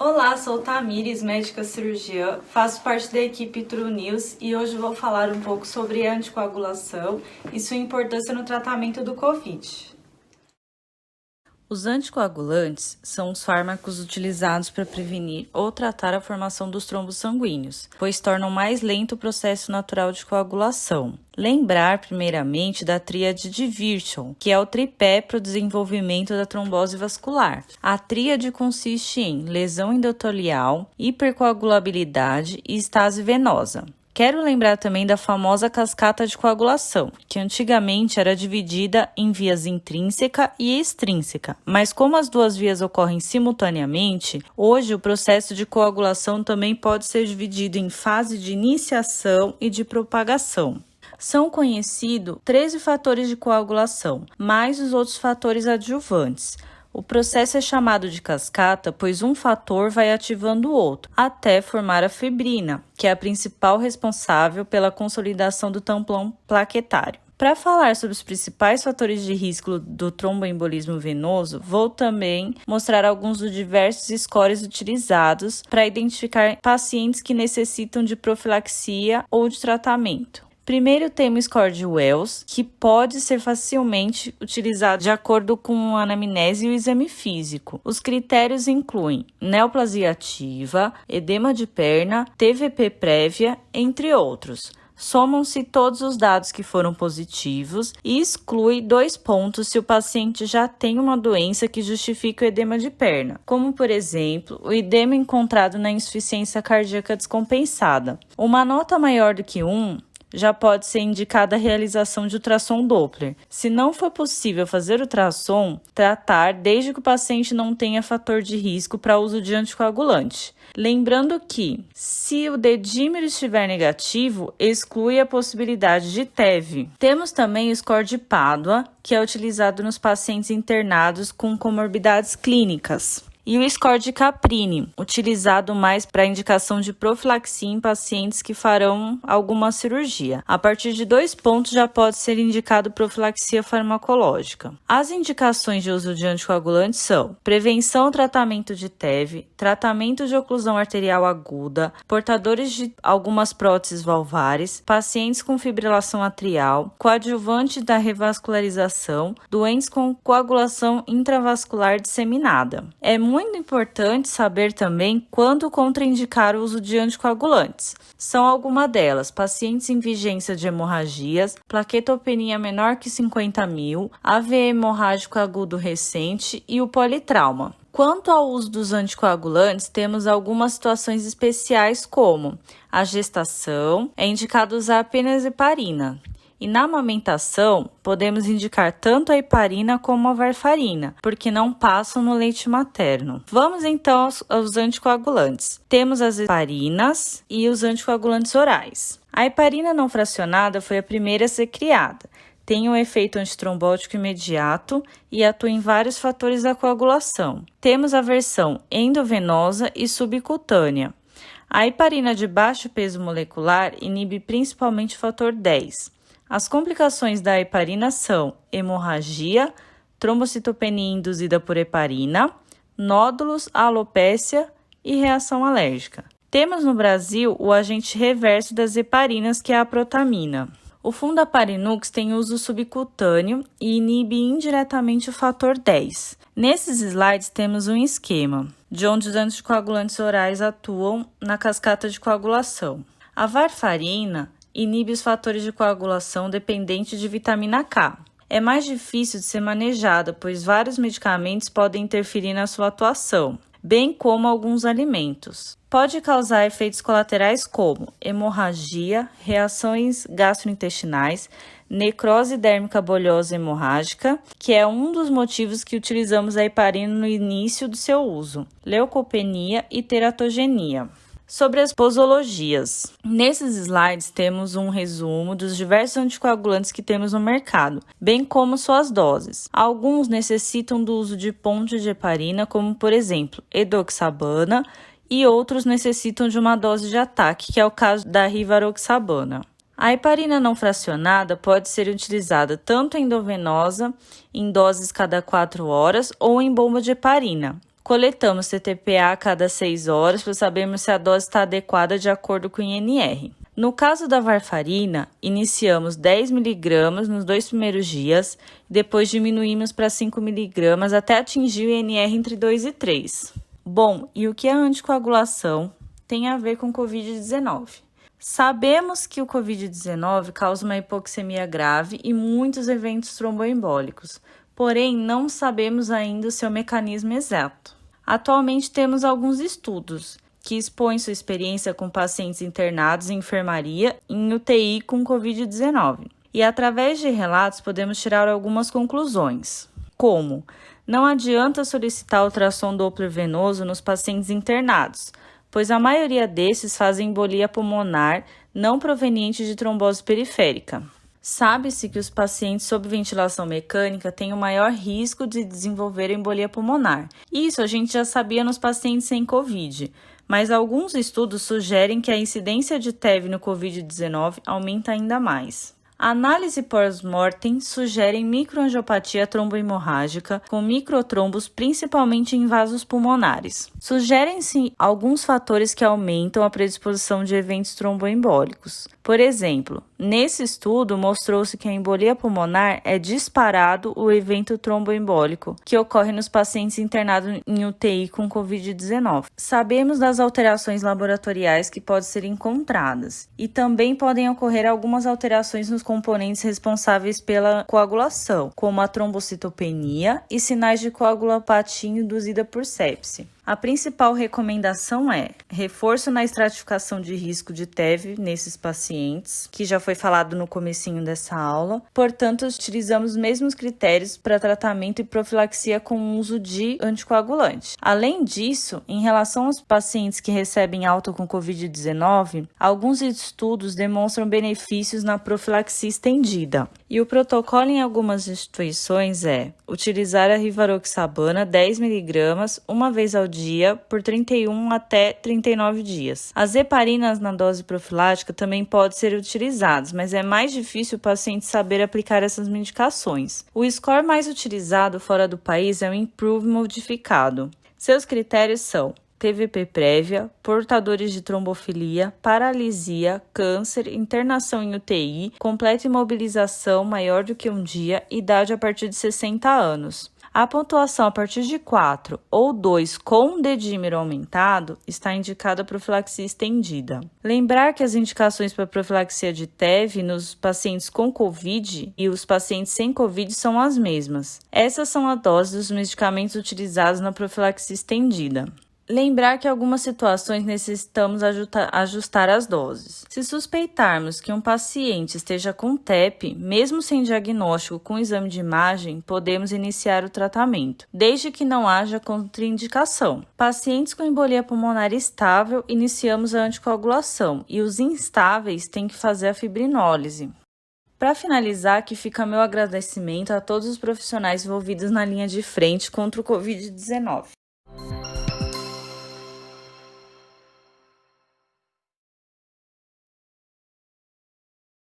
Olá, sou Tamires, médica cirurgiã, faço parte da equipe True News e hoje vou falar um pouco sobre anticoagulação e sua importância no tratamento do Covid. Os anticoagulantes são os fármacos utilizados para prevenir ou tratar a formação dos trombos sanguíneos, pois tornam mais lento o processo natural de coagulação. Lembrar, primeiramente, da tríade de Virchow, que é o tripé para o desenvolvimento da trombose vascular. A tríade consiste em lesão endotelial, hipercoagulabilidade e estase venosa. Quero lembrar também da famosa cascata de coagulação, que antigamente era dividida em vias intrínseca e extrínseca, mas como as duas vias ocorrem simultaneamente, hoje o processo de coagulação também pode ser dividido em fase de iniciação e de propagação. São conhecidos 13 fatores de coagulação, mais os outros fatores adjuvantes. O processo é chamado de cascata, pois um fator vai ativando o outro, até formar a fibrina, que é a principal responsável pela consolidação do tampão plaquetário. Para falar sobre os principais fatores de risco do tromboembolismo venoso, vou também mostrar alguns dos diversos scores utilizados para identificar pacientes que necessitam de profilaxia ou de tratamento. Primeiro temos o score de Wells, que pode ser facilmente utilizado de acordo com a anamnese e o exame físico. Os critérios incluem neoplasia ativa, edema de perna, TVP prévia, entre outros. Somam-se todos os dados que foram positivos e exclui 2 pontos se o paciente já tem uma doença que justifique o edema de perna, como, por exemplo, o edema encontrado na insuficiência cardíaca descompensada. Uma nota maior do que 1 já pode ser indicada a realização de ultrassom Doppler. Se não for possível fazer ultrassom, tratar desde que o paciente não tenha fator de risco para uso de anticoagulante. Lembrando que, se o dedímero estiver negativo, exclui a possibilidade de TEV. Temos também o score de Padua, que é utilizado nos pacientes internados com comorbidades clínicas. E o score de Caprini, utilizado mais para indicação de profilaxia em pacientes que farão alguma cirurgia. A partir de 2 pontos já pode ser indicado profilaxia farmacológica. As indicações de uso de anticoagulantes são prevenção ou tratamento de TEV, tratamento de oclusão arterial aguda, portadores de algumas próteses valvares, pacientes com fibrilação atrial, coadjuvante da revascularização, doentes com coagulação intravascular disseminada. É muito importante saber também quando contraindicar o uso de anticoagulantes. São algumas delas: pacientes em vigência de hemorragias, plaquetopenia menor que 50.000, AVE hemorrágico agudo recente e o politrauma. Quanto ao uso dos anticoagulantes, temos algumas situações especiais como a gestação, é indicado usar apenas heparina. E na amamentação, podemos indicar tanto a heparina como a varfarina, porque não passam no leite materno. Vamos então aos anticoagulantes. Temos as heparinas e os anticoagulantes orais. A heparina não fracionada foi a primeira a ser criada. Tem um efeito antitrombótico imediato e atua em vários fatores da coagulação. Temos a versão endovenosa e subcutânea. A heparina de baixo peso molecular inibe principalmente o fator 10. As complicações da heparina são hemorragia, trombocitopenia induzida por heparina, nódulos, alopécia e reação alérgica. Temos no Brasil o agente reverso das heparinas, que é a protamina. O Fundaparinux tem uso subcutâneo e inibe indiretamente o fator 10. Nesses slides temos um esquema de onde os anticoagulantes orais atuam na cascata de coagulação. A varfarina inibe os fatores de coagulação dependentes de vitamina K. É mais difícil de ser manejada, pois vários medicamentos podem interferir na sua atuação, bem como alguns alimentos. Pode causar efeitos colaterais como hemorragia, reações gastrointestinais, necrose dérmica bolhosa hemorrágica, que é um dos motivos que utilizamos a heparina no início do seu uso, leucopenia e teratogenia. Sobre as posologias. Nesses slides temos um resumo dos diversos anticoagulantes que temos no mercado, bem como suas doses. Alguns necessitam do uso de ponte de heparina, como por exemplo, edoxabana, e outros necessitam de uma dose de ataque, que é o caso da rivaroxabana. A heparina não fracionada pode ser utilizada tanto endovenosa, em doses cada 4 horas, ou em bomba de heparina. Coletamos CTPA a cada 6 horas para sabermos se a dose está adequada de acordo com o INR. No caso da varfarina, iniciamos 10 mg nos 2 primeiros dias, depois diminuímos para 5 mg até atingir o INR entre 2 e 3. Bom, e o que a anticoagulação tem a ver com Covid-19? Sabemos que o Covid-19 causa uma hipoxemia grave e muitos eventos tromboembólicos, porém não sabemos ainda o seu mecanismo exato. Atualmente temos alguns estudos que expõem sua experiência com pacientes internados em enfermaria e em UTI com Covid-19. E através de relatos podemos tirar algumas conclusões, como não adianta solicitar ultrassom Doppler venoso nos pacientes internados, pois a maioria desses fazem embolia pulmonar não proveniente de trombose periférica. Sabe-se que os pacientes sob ventilação mecânica têm o maior risco de desenvolver embolia pulmonar. Isso a gente já sabia nos pacientes sem Covid, mas alguns estudos sugerem que a incidência de TEV no Covid-19 aumenta ainda mais. A análise pós-mortem sugere microangiopatia trombohemorrágica com microtrombos principalmente em vasos pulmonares. Sugerem-se alguns fatores que aumentam a predisposição de eventos tromboembólicos. Por exemplo, nesse estudo mostrou-se que a embolia pulmonar é disparado o evento tromboembólico que ocorre nos pacientes internados em UTI com Covid-19. Sabemos das alterações laboratoriais que podem ser encontradas e também podem ocorrer algumas alterações nos componentes responsáveis pela coagulação, como a trombocitopenia e sinais de coagulopatia induzida por sepse. A principal recomendação é reforço na estratificação de risco de TEV nesses pacientes, que já foi falado no comecinho dessa aula. Portanto, utilizamos os mesmos critérios para tratamento e profilaxia com o uso de anticoagulante. Além disso, em relação aos pacientes que recebem alta com Covid-19, alguns estudos demonstram benefícios na profilaxia estendida. E o protocolo em algumas instituições é utilizar a rivaroxabana 10 mg uma vez ao dia por 31 até 39 dias. As heparinas na dose profilática também podem ser utilizadas, mas é mais difícil o paciente saber aplicar essas medicações. O score mais utilizado fora do país é o IMPROVE modificado. Seus critérios são TVP prévia, portadores de trombofilia, paralisia, câncer, internação em UTI, completa imobilização maior do que um dia, idade a partir de 60 anos. A pontuação a partir de 4 ou 2 com dedímero aumentado está indicada a profilaxia estendida. Lembrar que as indicações para profilaxia de TEV nos pacientes com Covid e os pacientes sem Covid são as mesmas. Essas são as doses dos medicamentos utilizados na profilaxia estendida. Lembrar que em algumas situações necessitamos ajustar as doses. Se suspeitarmos que um paciente esteja com TEP, mesmo sem diagnóstico com exame de imagem, podemos iniciar o tratamento, desde que não haja contraindicação. Pacientes com embolia pulmonar estável, iniciamos a anticoagulação e os instáveis têm que fazer a fibrinólise. Para finalizar, aqui fica meu agradecimento a todos os profissionais envolvidos na linha de frente contra o Covid-19.